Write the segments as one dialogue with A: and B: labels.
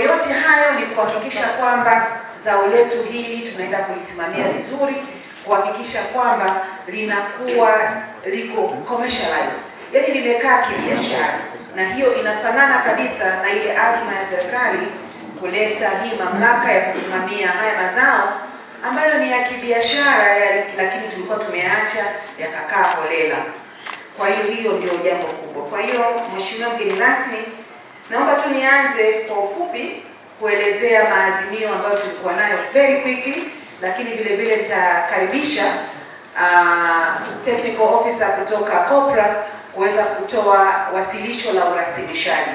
A: Yote hayo ni kuhakikisha kwamba zao letu hili tunaenda kulisimamia vizuri, kuhakikisha kwamba linakuwa liko commercialized, yani limekaa kibiashara, na hiyo inafanana kabisa na ile azma ya serikali kuleta hii mamlaka ya kusimamia haya mazao ambayo ni ya kibiashara, lakini tulikuwa tumeacha yakakaa holela. Kwa hiyo ndio jambo kubwa. Kwa hiyo Mheshimiwa mgeni rasmi, naomba tu nianze kwa ufupi kuelezea maazimio ambayo tulikuwa nayo very quickly, lakini vile vile nitakaribisha technical officer kutoka COPRA kuweza kutoa wasilisho la urasimishaji.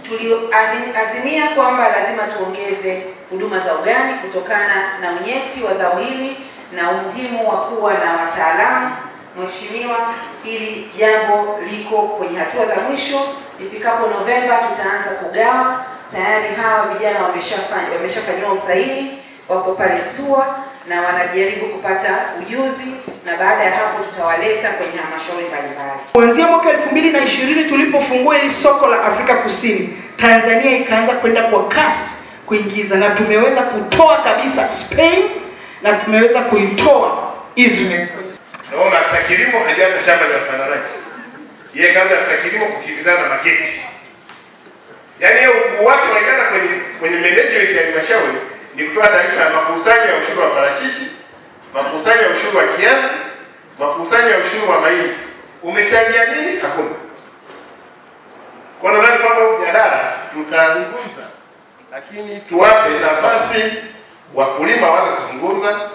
A: Tuliazimia kwamba lazima tuongeze huduma za ugani kutokana na unyeti wa zao hili na umuhimu wa kuwa na wataalamu. Mheshimiwa, hili jambo liko kwenye hatua za mwisho. Ifikapo Novemba tutaanza kugawa. Tayari hawa vijana wameshafanywa usaili, wako pale SUA na wanajaribu kupata ujuzi, na baada ya hapo tutawaleta kwenye halmashauri mbalimbali.
B: Kuanzia mwaka 2020 tulipofungua hili soko la Afrika Kusini, Tanzania ikaanza kwenda kwa kasi kuingiza, na tumeweza kutoa kabisa Spain na tumeweza kuitoa Israel.
C: Naona afisa kilimo hajaanza shamba la wafananaji. Yeye kaanza afisa kilimo kukimbizana na mageti. Yaani yeye ukuu wake unaendana kwenye management ya halmashauri ni kutoa taarifa ya makusanyo ya ushuru wa parachichi, makusanyo ya ushuru wa kiasi, makusanyo ya ushuru wa mahindi. Umechangia nini? Hakuna. Kwa nadhani kwamba mjadala tutazungumza, lakini tuwape nafasi wakulima waanze kuzungumza.